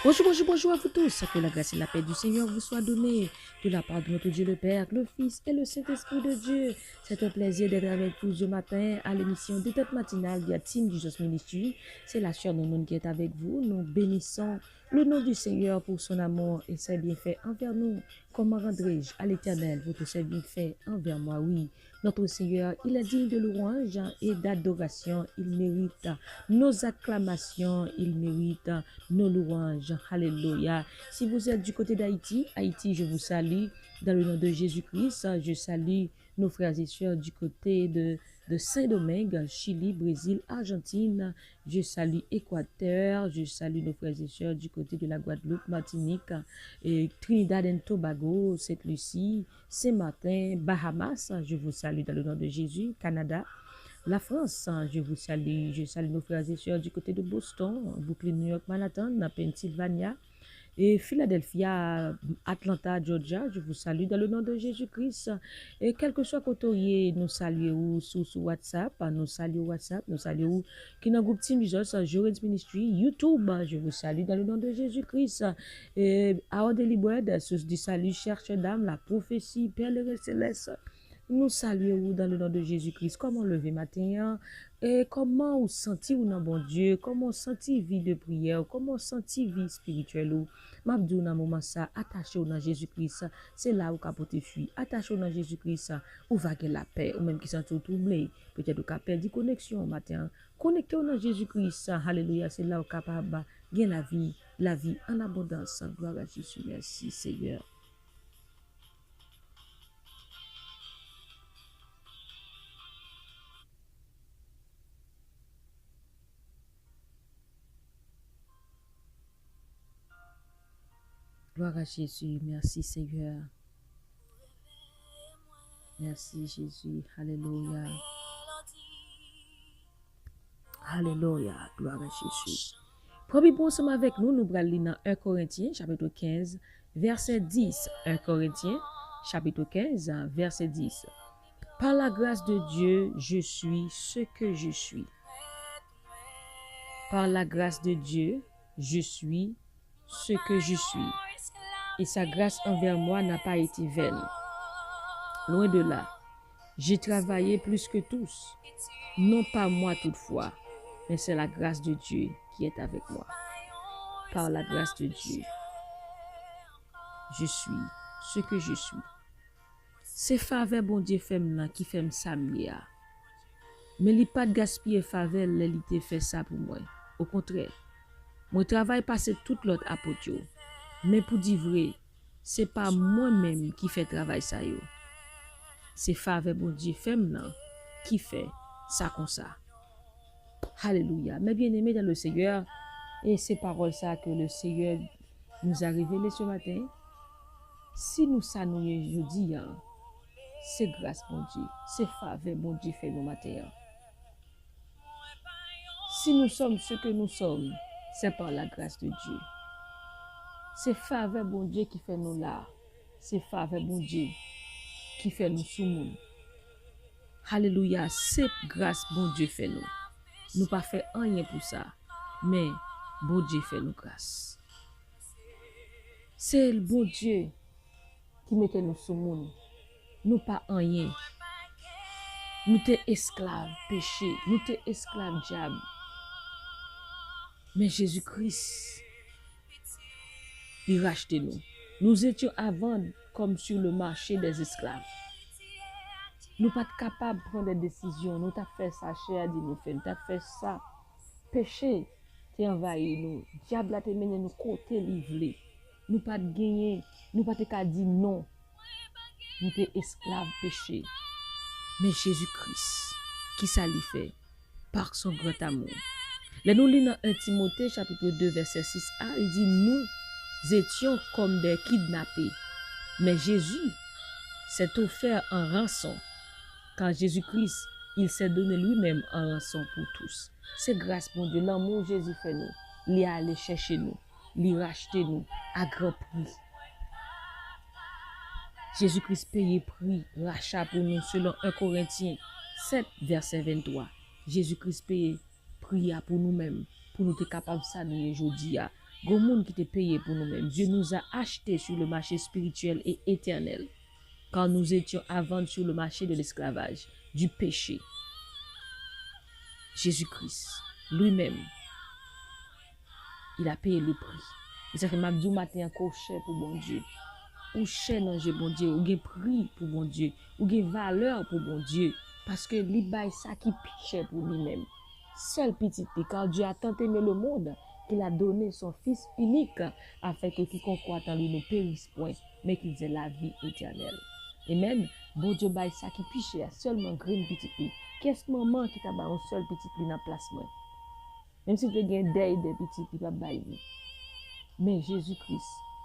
Bonjour, bonjour, bonjour à vous tous. Que la grâce et la paix du Seigneur vous soient données de la part de notre Dieu le Père, le Fils et le Saint-Esprit de Dieu. C'est un plaisir d'être avec vous ce matin à l'émission Détente matinale via Team Jesus Ministry. C'est la sœur Nonon qui est avec vous. Nous bénissons le nom du Seigneur pour son amour et ses bienfaits envers nous. Comment rendrai-je à l'Éternel votre ses bienfaits envers moi? Oui, notre Seigneur, il est digne de louange et d'adoration. Il mérite nos acclamations, il mérite nos louanges. Alléluia. Si vous êtes du côté d'Haïti, Haïti, je vous salue. Dans le nom de Jésus-Christ, je salue nos frères et sœurs du côté de Saint-Domingue, Chili, Brésil, Argentine. Je salue Équateur. Je salue nos frères et sœurs du côté de la Guadeloupe, Martinique, et Trinidad et Tobago, Sainte-Lucie, Saint-Martin, Bahamas. Je vous salue dans le nom de Jésus. Canada, la France, je vous salue. Je salue nos frères et sœurs du côté de Boston, Brooklyn, New York, Manhattan, Pennsylvania et Philadelphia, Atlanta, Georgia. Je vous salue dans le nom de Jésus-Christ. Et quel que soit côté, nous saluons sur WhatsApp, nous saluons WhatsApp, nous saluons qui dans le groupe Team Jesus, Jorens Ministry, YouTube. Je vous salue dans le nom de Jésus-Christ. Et à Bread, source du salut, cherche dame, la prophétie, Père le céleste. Nous saluons dans le nom de Jésus-Christ. Comment lever matin et comment vous sentir dans bon Dieu, comment sentir vie de prière, comment sentir vie spirituelle. M'abdou dans moment ça, attaché dans Jésus-Christ, c'est là où capote fuit. Attaché dans Jésus-Christ, où va que la paix, ou même qui sont troublés, peut-être au capable de connexion matin. Connecté dans Jésus-Christ, alléluia, c'est là où capable de la vie en abondance. Gloire à Jésus, merci Seigneur. Gloire à Jésus. Merci Seigneur. Merci Jésus. Alléluia. Alléluia. Gloire à Jésus. Premier bon ensemble avec nous, nous allons lire dans 1 Corinthiens, chapitre 15, verset 10. 1 Corinthiens, chapitre 15, verset 10. Par la grâce de Dieu, je suis ce que je suis. Par la grâce de Dieu, je suis ce que je suis. Et sa grâce envers moi n'a pas été vaine. Loin de là, j'ai travaillé plus que tous. Non pas moi toutefois, mais c'est la grâce de Dieu qui est avec moi. Par la grâce de Dieu, je suis ce que je suis. C'est faveur bon Dieu fait là qui fait ça mieux. Mais il pas de gaspiller faveur, il te fait ça pour moi. Au contraire, mon travail passe tout l'autre apôtre. Mais pour dire vrai, c'est pas moi-même qui fait travail ça yo. C'est faveur bon Dieu fait là qui fait ça comme ça. Alléluia. Mais bien aimé dans le Seigneur, et c'est paroles ça que le Seigneur nous a révélé ce matin. Si nous s'annouons jeudi, c'est grâce bon Dieu, c'est faveur bon Dieu fait nos matin. Si nous sommes ce que nous sommes, c'est par la grâce de Dieu. C'est faveur bon Dieu qui fait nous là. C'est faveur bon Dieu qui fait nous sous monde. Alléluia, c'est grâce bon Dieu fait nous. Nous pas fait rien pour ça, mais bon Dieu fait nous grâce. C'est le bon Dieu qui mettait nous sous monde. Nous pas rien. Nous t'es esclaves péché, nous t'es esclaves diable. Mais Jésus-Christ, il rachetait nous. Nous étions avant comme sur le marché des esclaves. Nous pas capables de prendre des décisions. Nous t'as fait ça, cher, dit nous fait. Nous t'as fait ça. Péché, t'es envahi nous. Diable a te mené nous côté livré. Nous pas de gagner. Nous pas te qu'à dire non. Nous t'es esclaves péché. Mais Jésus-Christ, qui ça lui fait par son grand amour. Là nous lisons dans 1 Timothée chapitre 2 verset 6a, il dit nous étions comme des kidnappés. Mais Jésus s'est offert en rançon. Quand Jésus-Christ, il s'est donné lui-même en rançon pour tous. C'est grâce pour Dieu, l'amour Jésus fait nous. Il est allé chercher nous, il a racheté nous à grand prix. Jésus-Christ payé prix, rachat pour nous selon 1 Corinthiens 7 verset 23. Jésus-Christ payé prix pour nous-mêmes, pour nous être capables de ça nous aujourd'hui. Gon monde qui te payé pour nous-mêmes. Dieu nous a achetés sur le marché spirituel et éternel. Quand nous étions avant sur le marché de l'esclavage, du péché. Jésus-Christ, lui-même, il a payé le prix. Et ça fait m'a matin encore cher pour bon Dieu. Ou cher dans bon Dieu, ou gen prix pour bon Dieu, ou gen valeur pour bon Dieu. Parce que li bay ça qui cher pour lui-même. Seul petit, car Dieu a tant aimé le monde qu'il a donné son Fils unique afin que quiconque croit en lui ne périsse point, mais qu'il ait la vie éternelle. Et même, bon Dieu bay ça qui cher, seulement green petit. Qu'est-ce que maman qui t'a bay un seul petit dans la place moi? Même si tu as des petits, tu vas bay. Mais Jésus-Christ,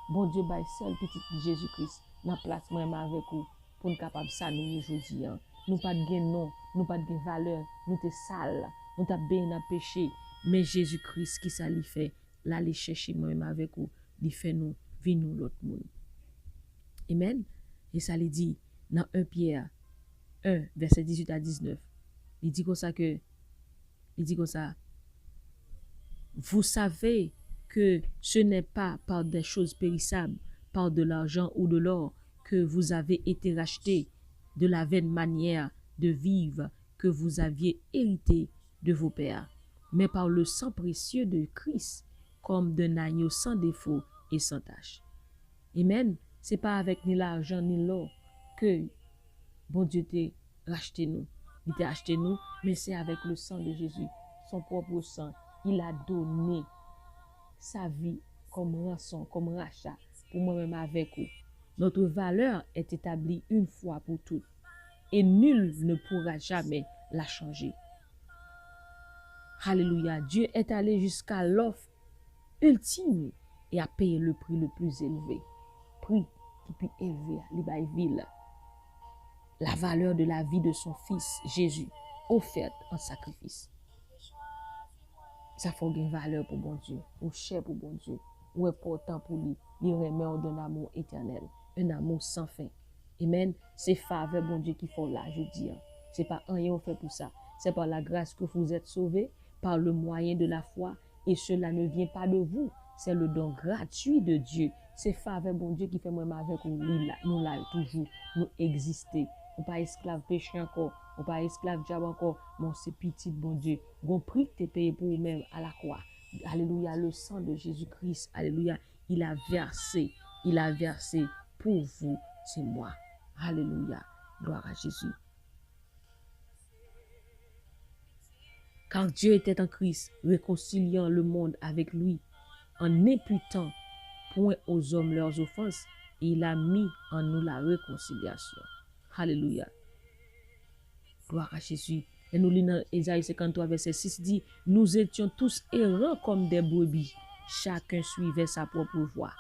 bon Dieu bay seul petit Jésus-Christ dans la place moi avec vous pour nous capable ça nous aujourd'hui. Nous pas de nom, nous pas de valeur, nous te sale, nous t'a bien dans péché, mais Jésus-Christ qui ça lui fait, là aller chercher moi-même avec vous, il fait nous vivre nous l'autre monde. Amen. Et ça lui dit dans 1 Pierre 1 verset 18 à 19. Il dit comme ça vous savez que ce n'est pas par des choses périssables, par de l'argent ou de l'or, que vous avez été rachetés de la vaine manière de vivre que vous aviez hérité de vos pères, mais par le sang précieux de Christ, comme d'un agneau sans défaut et sans tache. Amen. C'est pas avec ni l'argent ni l'or que bon Dieu t'a racheté nous. Il t'a acheté nous, mais c'est avec le sang de Jésus, son propre sang. Il a donné sa vie comme rançon, comme rachat pour moi-même avec vous. Notre valeur est établie une fois pour toutes et nul ne pourra jamais la changer. Alléluia. Dieu est allé jusqu'à l'offre ultime et a payé le prix le plus élevé. Prix qui peut élever ville. La valeur de la vie de son fils Jésus offerte en sacrifice. Ça fait une valeur pour bon Dieu, ou cher pour bon Dieu, ou important pour lui. Il remet d'un amour éternel, un amour sans fin. Amen. C'est faveur bon Dieu qui font là, je dis. C'est pas rien on fait pour ça. C'est par la grâce que vous êtes sauvés, par le moyen de la foi, et cela ne vient pas de vous. C'est le don gratuit de Dieu. C'est faveur bon Dieu qui fait moi avec nous là toujours, nous exister. On pas esclave péché encore, on pas esclave diable encore, mais c'est petit bon Dieu. Gon prix que tu payé pour vous-même à la croix. Alléluia, le sang de Jésus-Christ. Alléluia, il a versé pour vous, c'est moi. Alléluia, gloire à Jésus. Car Dieu était en Christ, réconciliant le monde avec lui, en n'imputant point aux hommes leurs offenses, et il a mis en nous la réconciliation. Alléluia. Gloire à Jésus. Et nous lisons Ésaïe 53, verset 6 dit, nous étions tous errants comme des brebis, chacun suivait sa propre voie.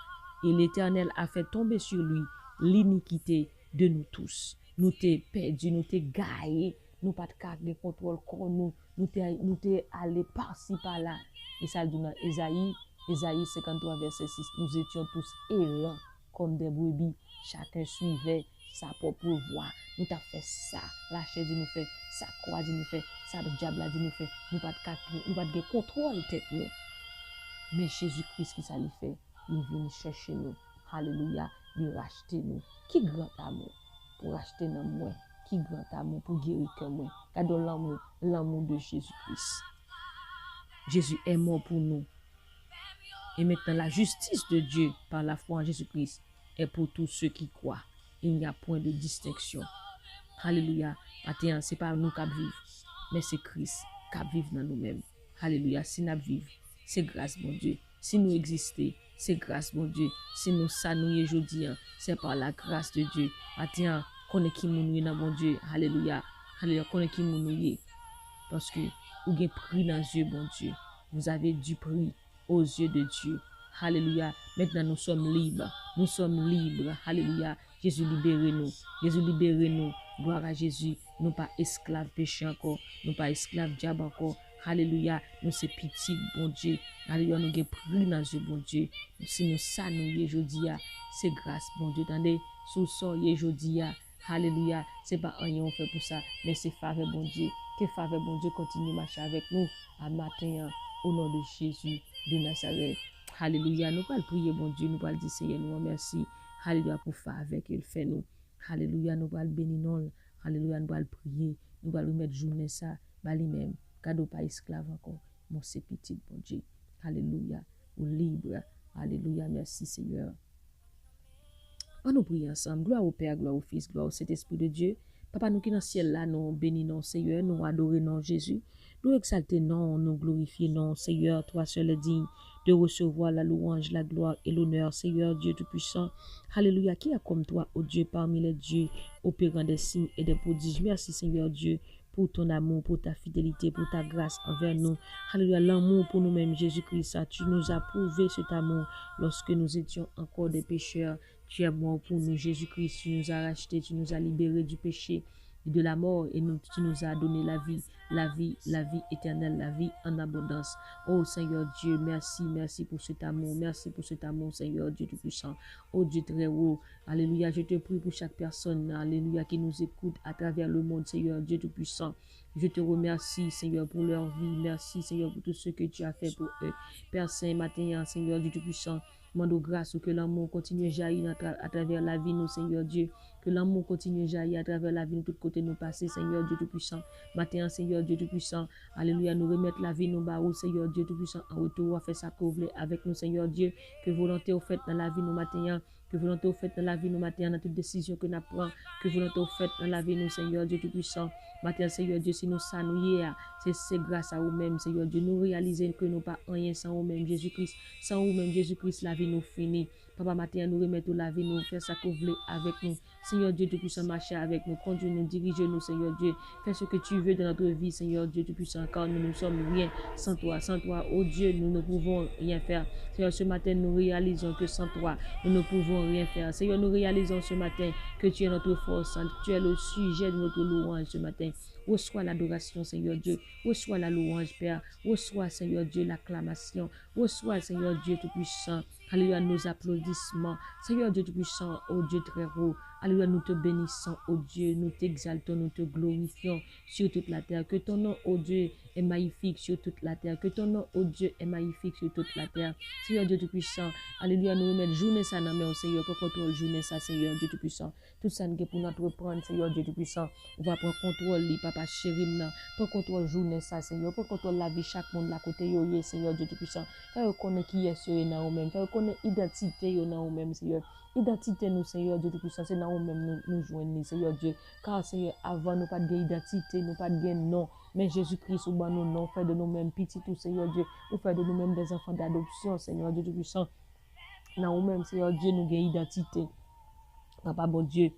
Et l'Éternel a fait tomber sur lui l'iniquité de nous tous. Nous t'es perdus, nous t'es gaillés, nous pas de carte de contrôle comme nous t'es allés par-ci par-là. Et ça dit dans Ésaïe 53, verset 6, nous étions tous errants comme des brebis, chacun suivait sa propre voie. Nous t'a fait ça, la chaise nous fait, ça croix nous fait, ça le diable dit nous fait, nous pas de contrôle tête nous. Mais Jésus-Christ qui ça lui fait, il vient chercher nous. Alléluia, il racheter nous. Qui grand amour pour racheter nous moi, qui grand amour pour guérir que moi. Cadeau l'amour de Jésus-Christ. Jésus est mort pour nous. Et maintenant la justice de Dieu par la foi en Jésus-Christ est pour tous ceux qui croient. Il n'y a point de distinction. Alléluia. Maintenant, ce n'est pas nous qui vivons, mais c'est Christ qui vit dans nous-mêmes. Alléluia. Si nous vivons, c'est grâce, mon Dieu. Si nous existons, c'est grâce, mon Dieu. Si nous sommes aujourd'hui, c'est par la grâce de Dieu. Maintenant, connaît qui nous dans mon Dieu. Alléluia. Alléluia. Connaît qui nous parce que vous avez pris dans les yeux, mon Dieu. Vous avez du prix aux yeux de Dieu. Alléluia. Maintenant, nous sommes libres. Nous sommes libres. Alléluia. Jésus libérez-nous. Jésus libérez-nous. Gloire à Jésus. Nous pas esclaves péché encore. Nous pas esclaves diable encore. Alléluia. Nous c'est petit, bon Dieu. Alléluia. Nous avons pris dans Dieu, bon Dieu. Si nous sanouillons aujourd'hui, c'est grâce, bon Dieu. Attendez, sous soyez aujourd'hui. Alléluia. C'est pas rien on fait pour ça, mais c'est faveur, bon Dieu. Que faveur, bon Dieu, continue à marcher avec nous à matin, au nom de Jésus de Nazareth. Alléluia, nous allons prier, bon Dieu, nous allons dire, Seigneur, nous remercie. Alléluia, pour faire avec il fait nous. Alléluia, nous allons bénir nous. Alléluia, nous allons prier. Nous allons mettre journée ça, lui-même. Cadeau pas esclave encore. Mon c'est petit, bon Dieu. Alléluia, ou libre. Alléluia, merci Seigneur. On nous prie ensemble. Gloire au Père, gloire au Fils, gloire au Saint-Esprit de Dieu. Papa, nous qui dans le ciel là, nous bénissons Seigneur, nous adorons Jésus. Nous exaltons, nous glorifions Seigneur, toi seul est digne de recevoir la louange, la gloire et l'honneur, Seigneur Dieu Tout-Puissant. Alléluia, qui a comme toi, ô Dieu, parmi les dieux, opérant des signes et des prodiges. Merci Seigneur Dieu, pour ton amour, pour ta fidélité, pour ta grâce envers nous. Alléluia, l'amour pour nous-mêmes, Jésus-Christ, tu nous as prouvé cet amour lorsque nous étions encore des pécheurs. Tu es mort pour nous, Jésus-Christ, tu nous as rachetés, tu nous as libérés du péché et de la mort et tu nous as donné la vie, la vie, la vie éternelle, la vie en abondance. Oh Seigneur Dieu, merci, merci pour cet amour, merci pour cet amour, Seigneur Dieu Tout-Puissant. Oh Dieu très haut, alléluia, je te prie pour chaque personne, alléluia, qui nous écoute à travers le monde, Seigneur Dieu Tout-Puissant. Je te remercie, Seigneur, pour leur vie. Merci, Seigneur, pour tout ce que tu as fait pour eux. Père Saint, matin, Seigneur Dieu Tout-Puissant, demande grâce que l'amour continue à jaillir à travers la vie, nous, Seigneur Dieu. Que l'amour continue à jaillir à travers la vie, de tous côtés, nous passer, Seigneur Dieu Tout-Puissant. Matin, Seigneur Dieu Tout-Puissant. Alléluia, nous remettre la vie, nous barreaux, Seigneur Dieu Tout-Puissant. En retour, à faire ça que vous voulez avec nous, Seigneur Dieu. Que volonté au fait dans la vie, nous, matin. Que volonté au fait dans la vie, nous, matin, dans toute décision que nous prenons. Que volonté au fait dans la vie, nous, Seigneur Dieu Tout-Puissant. Matin, Seigneur Dieu, si nous s'annouillons, c'est grâce à vous-même, Seigneur Dieu. Nous réalisons que nous pas rien sans vous-même, Jésus-Christ. Sans vous-même, Jésus-Christ, la vie nous finit. Papa, matin, nous remettons la vie, nous faire ça que vous voulez avec nous. Seigneur Dieu Tout-Puissant, marcher avec nous, conduire-nous, dirige-nous, Seigneur Dieu. Fais ce que tu veux dans notre vie, Seigneur Dieu Tout-Puissant, car nous ne sommes rien sans toi. Sans toi, oh Dieu, nous ne pouvons rien faire. Seigneur, ce matin, nous réalisons que sans toi, nous ne pouvons rien faire. Seigneur, nous réalisons ce matin que tu es notre force, tu es le sujet de notre louange ce matin. Reçois l'adoration, Seigneur Dieu. Reçois la louange, Père. Reçois, Seigneur Dieu, l'acclamation. Reçois, Seigneur Dieu Tout-Puissant. Alléluia, nos applaudissements. Seigneur Dieu Tout-Puissant, oh Dieu très haut. Alléluia, nous te bénissons, oh Dieu. Nous t'exaltons, nous te glorifions sur toute la terre. Que ton nom, oh Dieu, est magnifique sur toute la terre. Que ton nom, oh Dieu, est magnifique sur toute la terre. Seigneur Dieu Tout-Puissant. Alléluia, nous remettons journée ça dans main, Seigneur. Pour contrôle journée ça, Seigneur Dieu Tout-Puissant. Tout ça, nous pour notre reprendre, Seigneur Dieu Tout-Puissant. On va prendre contrôle, papa chéri, prends contrôle journée ça, Seigneur. Prends contrôle la vie, chaque monde, la côté, yo, Seigneur Dieu Tout-Puissant. Fais reconnaître qui est sur nous même. Fais reconnaître l'identité, yo, dans nous-mêmes, Seigneur. Identité, nous, Seigneur Dieu Tout-Puissant, c'est dans nous-mêmes, nous joignons, Seigneur Dieu. Car, Seigneur, avant, nous pas d'identité, nous pas de nom. Mais Jésus-Christ, ou ban nos noms, fait de nous-mêmes petits, tout, Seigneur Dieu. Ou fait de nous-mêmes des enfants d'adoption, Seigneur Dieu Tout-Puissant. Dans nous-mêmes, Seigneur Dieu, nous avons identité. Papa, bon Dieu.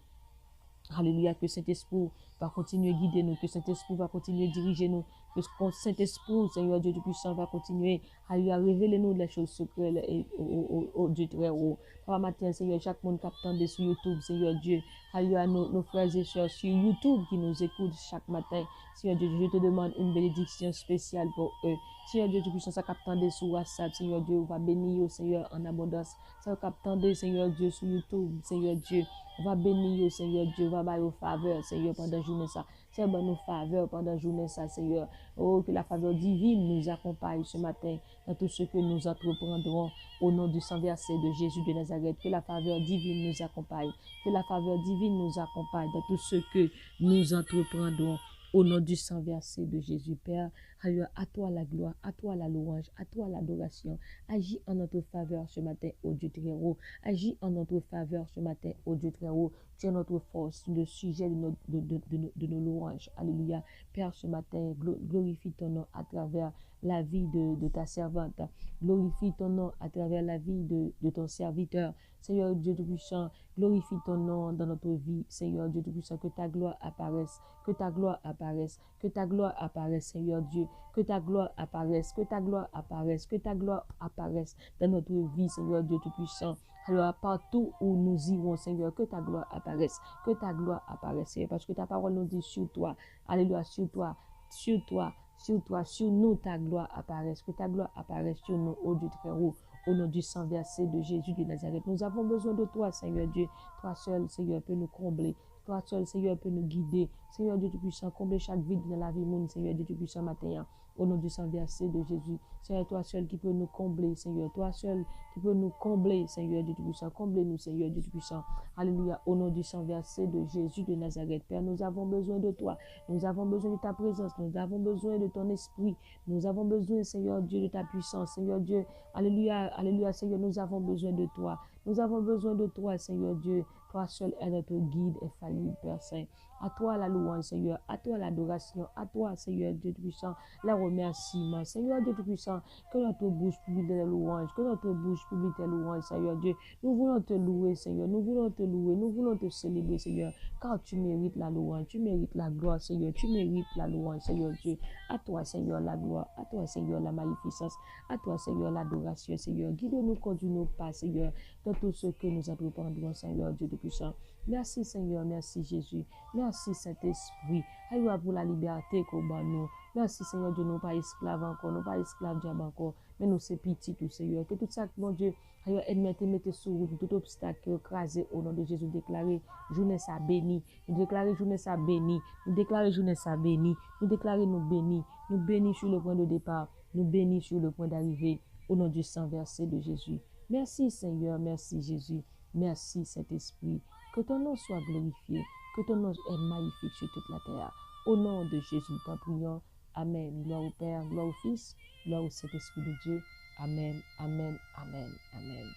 Alléluia, que Saint-Esprit va continuer à guider nous, que Saint-Esprit va continuer à diriger nous, que Saint-Esprit, Seigneur Dieu Tout-Puissant, va continuer à lui révéler nous les choses secrètes au Dieu très haut. Papa matin, Seigneur, chaque monde qui attend sur YouTube, Seigneur Dieu, alléluia, nos frères et sœurs sur YouTube qui nous écoutent chaque matin. Seigneur Dieu, je te demande une bénédiction spéciale pour eux. Seigneur Dieu Tout-Puissant, ça capte sur WhatsApp, Seigneur Dieu, va bénir, Seigneur, en abondance. Ça capte, Seigneur Dieu, sur YouTube, Seigneur Dieu. On va bénir, Seigneur Dieu, va bailler aux faveurs, Seigneur, pendant la journée ça. Seigneur, nos faveurs pendant la journée ça, Seigneur. Oh, que la faveur divine nous accompagne ce matin dans tout ce que nous entreprendrons au nom du sang versé de Jésus de Nazareth. Que la faveur divine nous accompagne. Que la faveur divine nous accompagne dans tout ce que nous entreprendrons au nom du sang versé de Jésus, Père. Alléluia, à toi la gloire, à toi la louange, à toi l'adoration. Agis en notre faveur ce matin, ô Dieu très haut. Agis en notre faveur ce matin, ô Dieu très haut. Tu es notre force, le sujet de nos louanges. Alléluia. Père, ce matin, glorifie ton nom à travers la vie de ta servante. Glorifie ton nom à travers la vie de ton serviteur. Seigneur Dieu Tout-Puissant, glorifie ton nom dans notre vie. Seigneur Dieu Tout-Puissant, que ta gloire apparaisse, que ta gloire apparaisse, que ta gloire apparaisse, Seigneur Dieu, que ta gloire apparaisse, que ta gloire apparaisse, que ta gloire apparaisse dans notre vie, Seigneur Dieu Tout-Puissant. Alors, partout où nous irons, Seigneur, que ta gloire apparaisse, Seigneur, parce que ta parole nous dit sur toi, alléluia, sur toi, sur toi, sur toi, sur nous, ta gloire apparaisse, que ta gloire apparaisse sur nous, ô Dieu très haut, au nom du sang versé de Jésus de Nazareth. Nous avons besoin de toi, Seigneur Dieu. Toi seul, Seigneur, peut nous combler. Toi seul, Seigneur, peut nous guider. Seigneur Dieu Tout-Puissant, combler chaque vide dans la vie monde, Seigneur Dieu Tout-Puissant, matin. Au nom du sang versé de Jésus, Seigneur, toi seul qui peux nous combler, Seigneur, toi seul qui peux nous combler, Seigneur Dieu Tout-Puissant, comblez-nous, Seigneur Dieu Tout-Puissant. Alléluia, au nom du sang versé de Jésus de Nazareth, Père, nous avons besoin de toi, nous avons besoin de ta présence, nous avons besoin de ton esprit, nous avons besoin, Seigneur Dieu, de ta puissance, Seigneur Dieu, alléluia, alléluia, Seigneur, nous avons besoin de toi, nous avons besoin de toi, Seigneur Dieu, toi seul est notre guide infaillible, Père Saint. À toi la louange, Seigneur, à toi l'adoration, à toi, Seigneur Dieu Tout-Puissant, les remerciements, Seigneur Dieu Tout-Puissant, que notre bouche publie des louanges, que notre bouche publie tes louanges, Seigneur Dieu. Nous voulons te louer, Seigneur, nous voulons te louer, nous voulons te célébrer, Seigneur, car tu mérites la louange, tu mérites la gloire, Seigneur, tu mérites la louange, Seigneur Dieu. À toi, Seigneur, la gloire, à toi, Seigneur, la magnificence, à toi, Seigneur, l'adoration, Seigneur. Guide-nous, conduis-nous pas, Seigneur, dans tout ce que nous entreprendrons, Seigneur Dieu Tout-Puissant. Merci, Seigneur, merci, Jésus. Merci, Saint-Esprit. Alléluia pour la liberté qu'on bat nous. Merci, Seigneur Dieu, nous pas esclaves encore, nous pas esclaves diable encore, mais nous c'est petit tout, Seigneur. Que tout ça, mon Dieu, mettez sur route, tout obstacle écrasé au nom de Jésus, déclarer journée ça béni. Nous déclarer journée ça béni. Nous déclarer journée ça béni. Nous déclarer nous bénis. Nous bénis sur le point de départ. Nous bénis sur le point d'arrivée. Au nom du sang versé de Jésus. Merci, Seigneur. Merci, Jésus. Merci, Saint-Esprit. Que ton nom soit glorifié. Que ton nom est magnifique sur toute la terre. Au nom de Jésus, nous t'en prions. Amen. Gloire au Père, gloire au Fils, gloire au Saint-Esprit de Dieu. Amen, amen, amen, amen.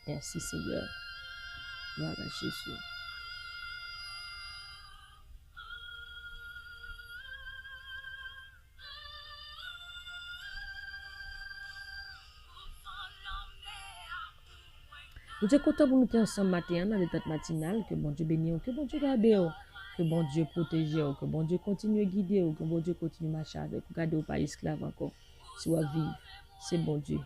Merci Seigneur. Gloire à Jésus. Nous sommes contents pour nous être ensemble matin dans l'état matinal. Que bon Dieu bénisse, que bon Dieu garde, que bon Dieu protège, que bon Dieu continue à guider, que bon Dieu continue à marcher avec vous. Gardez pas esclave encore. Si vous vivez, c'est bon Dieu.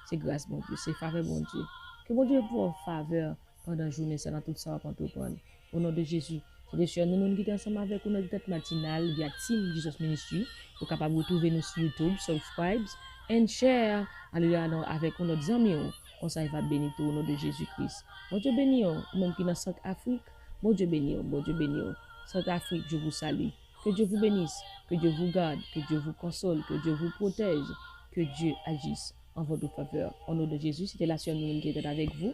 C'est grâce bon Dieu. C'est faveur bon Dieu. Que bon Dieu pour faveur pendant la journée, ça dans tout ça va prendre. Au nom de Jésus. C'est sûr, nous nous ensemble avec vous dans l'état matinal via Team Jesus Ministry. Vous êtes capable de retrouver nous sur YouTube, subscribe and share. Alléluia avec nos amis. On s'en va bénir au nom de Jésus-Christ. Bon Dieu béni, même qui dans Centrafrique, bon Dieu béni, bon Dieu béni. Centrafrique, je vous salue. Que Dieu vous bénisse, que Dieu vous garde, que Dieu vous console, que Dieu vous protège, que Dieu agisse en votre faveur. Au nom de Jésus, c'était la sœur Mylène qui était avec vous.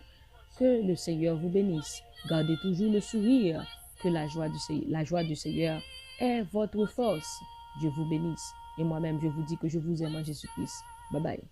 Que le Seigneur vous bénisse. Gardez toujours le sourire, que la joie du Seigneur est votre force. Dieu vous bénisse. Et moi-même, je vous dis que je vous aime en Jésus-Christ. Bye bye.